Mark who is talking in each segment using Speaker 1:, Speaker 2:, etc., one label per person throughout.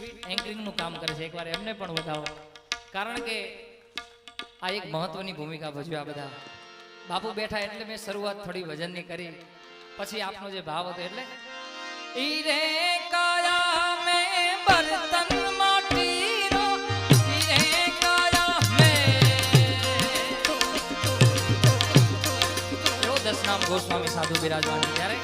Speaker 1: Sweet એન્કરિંગનું કામ કરે છે. એકવાર એમને પણ વધાવો, કારણ કે આ એક મહત્વની ભૂમિકા ભજવે. આ બધા બાપુ બેઠા એટલે મેં શરૂઆત થોડી વજનની કરી, પછી આપનો જે ભાવ હતો એટલે ઈ રે કાયા મે બર્તન માટીનો, ઈ રે કાયા મે એવો દસનામ ગોસ્વામી સાધુ બિરાજવાન ત્યારે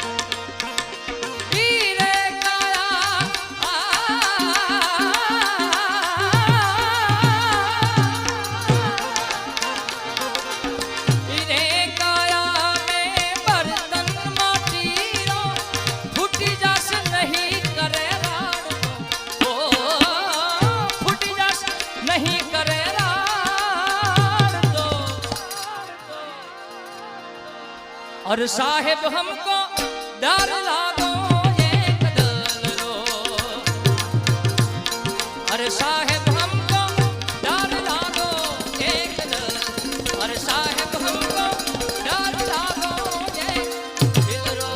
Speaker 1: और साहेब हमको डर लागो एक दलरो, अरे साहेब हमको डर लागो एक दल, अरे साहेब हमको डर लागो एक दलरो.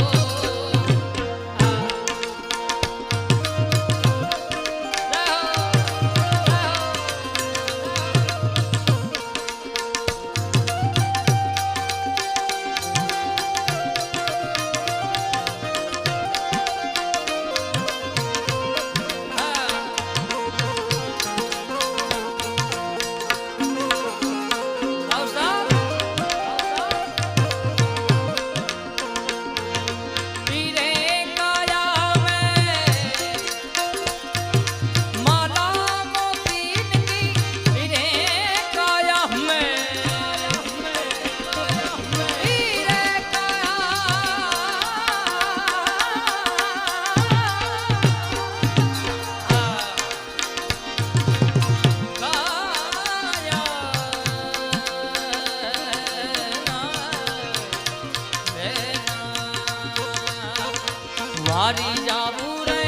Speaker 1: वारी जाबू रे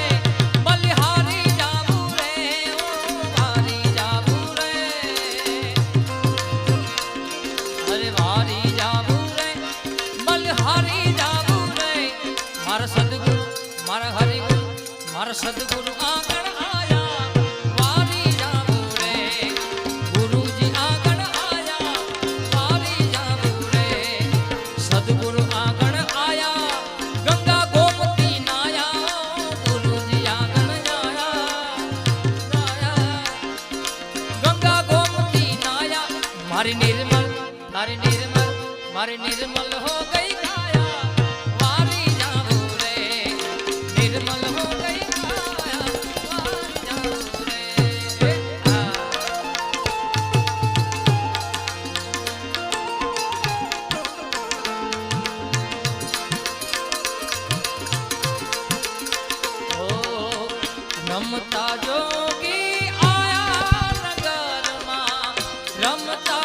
Speaker 1: बलिहारी जाबू रे, ओ वारी जाबू रे, अरे वारी जाबू रे बलिहारी जाबू रे. मारा सदगुरु मारा हरिगुरु मारा सदगुरु आंगण आया, वारी जाबू रे गुरुजी आंगण आया, वारी जाबू रे सदगुरु आंगण आया. गंगा मारी निर्मल मारी निर्मल मारी निर्मल हो गई काया, वारी जाबू रे निर्मल हो गई काया, वारी जाबू रे. ओ रमता जोगी आया नगर मां, रमता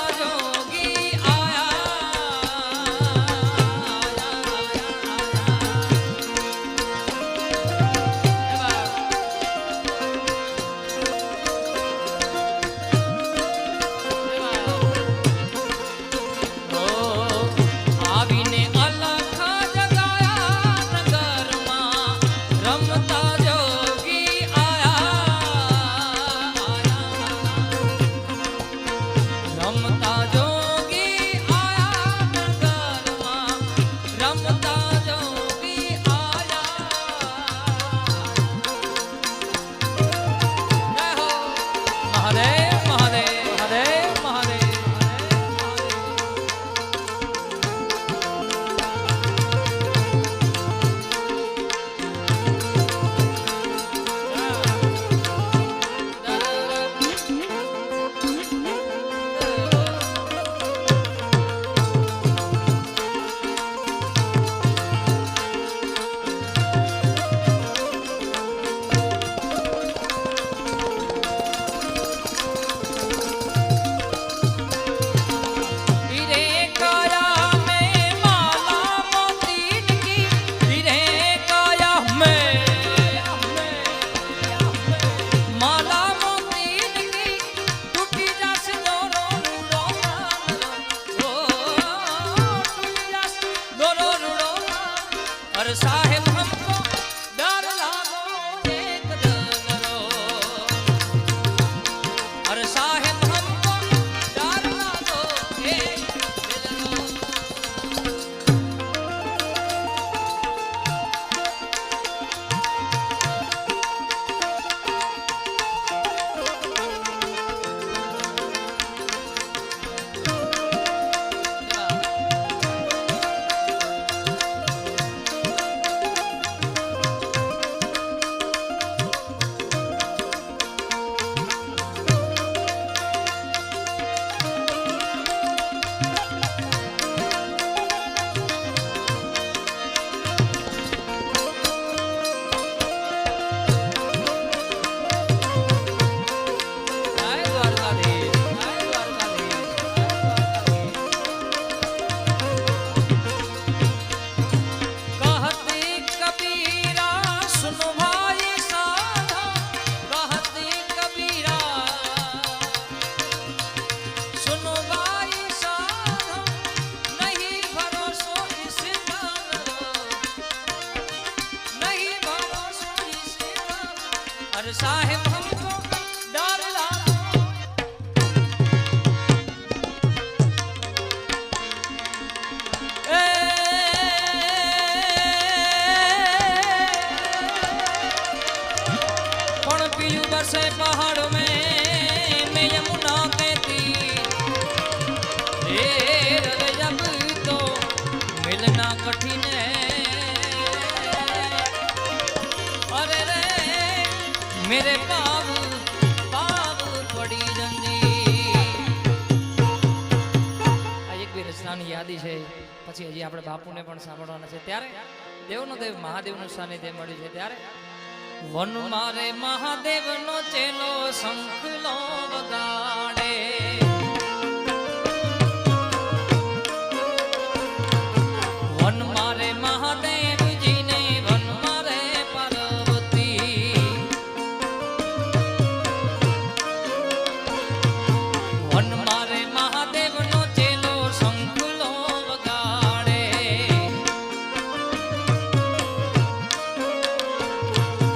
Speaker 1: साहेब हमको डर लगा पण पियू बसे पहाड़ में मैं यमुना कहती जब तो मिलना कठिन है अरे रे मेरे पाव पाव पड़ी जंजी આ એક બી રચનાની યાદી છે પછી હજી આપણે બાપુને પણ સાંભળવાના છે ત્યારે દેવનો દેવ મહાદેવનું સાનિધ્ય મળ્યું છે ત્યારે વન મારે મહાદેવનો ચેલો શંખલો વગાડે વન મારે મહાદેવજીને વન મારે પાર્વતી વન મારે મહાદેવનો ચેલો શંખલો વગાડે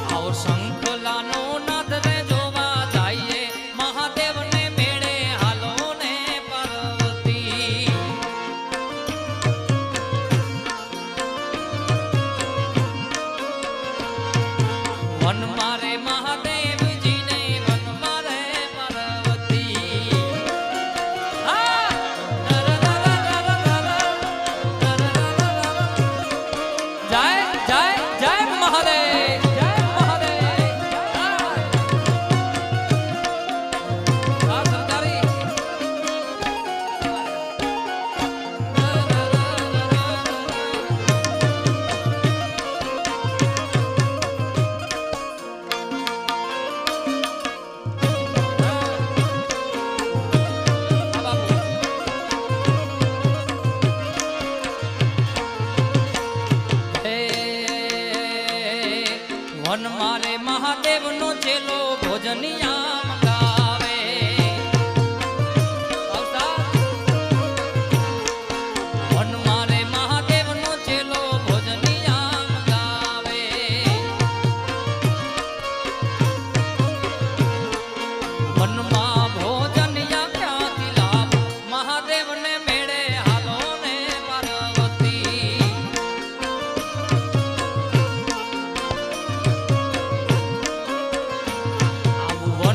Speaker 1: આવો શંખલાનો નાદ રે જોવા જઈએ મહાદેવને મેળે હાલો ને પાર્વતી વન મારે મહાદેવજીને વન મારે પાર્વતી હા જય જય જય મહાદેવ જય મહાદેવ હા સરકારી વન મારે મહાદેવનો ચેલો ભોજનિયા મંગાવે વન મારે મહાદેવનો ચેલો ભોજનિયા મંગાવે વનમાં ભોજનિયા ક્યાંથી લાવ મહાદેવને મેળે હાલો ને પાર્વતી આવું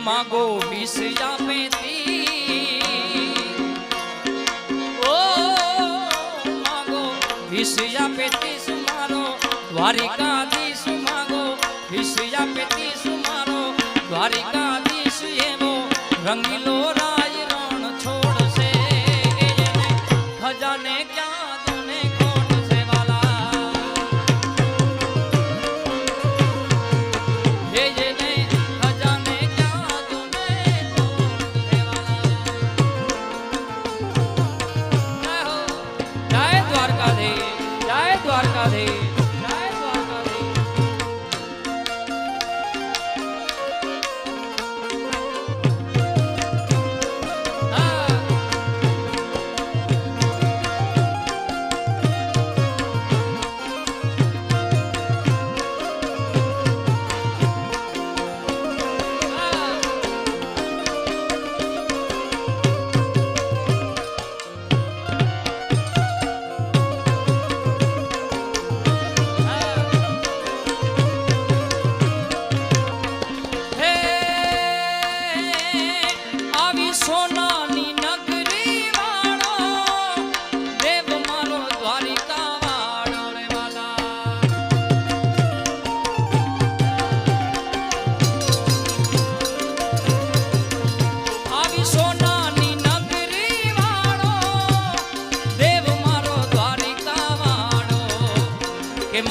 Speaker 1: मांगो 20 पेती ओ मांगो 20 पेती सुमारो द्वारिकाधीश मांगो 20 पेती सुमारो द्वारिकाधीश एवो रंगीलो राय रण छोड़ से खजाने क्या दोने कोट से वाला ये खजाने क्या दोने कोट से वाला जय हो जय द्वारकाधीश जय द्वारकाधीश जय द्वारकाधीश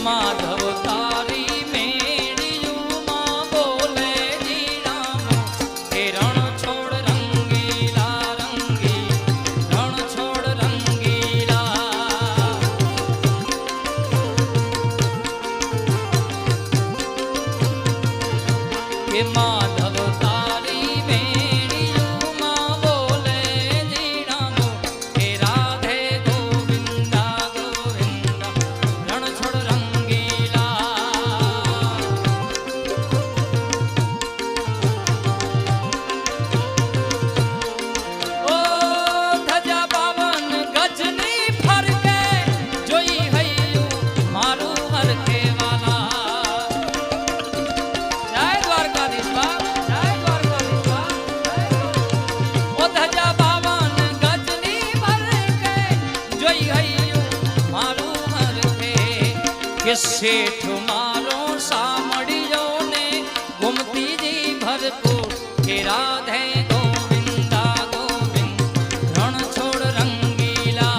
Speaker 1: माधव तारी मेड़ियों मां बोले जी राम के रण छोड़ रंगीला रंगी रण छोड़ रंगीला के माधव तारी मेड़ियों मां बोले जी राम के राधे गोविंदा गोविंदा रण छोड़ के सेठ मारो सामड़ियो ने घूमती जी भरपूर के राधे गोविंदा गोविंद रण छोड़ रंगीला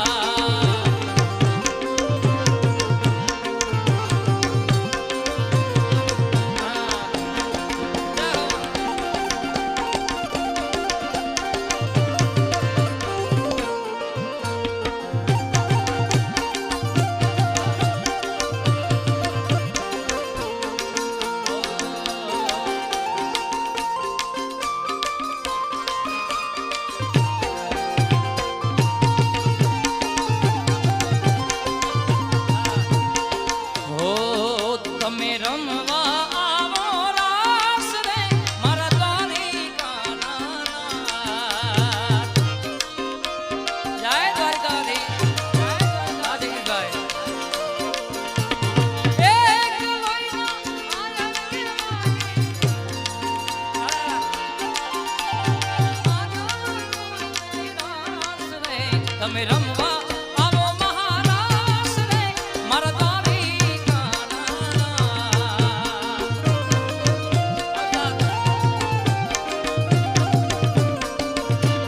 Speaker 1: તમે રમવા આવો મહારાસ રે મારા દ્વારિકાના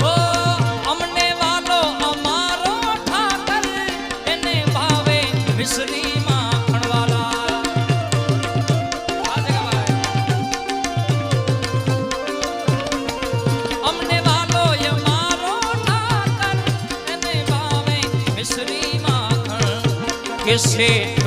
Speaker 1: ઓ અમને વાલો અમારો ઠાકર એને ભાવે મિશ્રી માખણવાલા અમને વાલો અમારો ઠાકર કે सेठ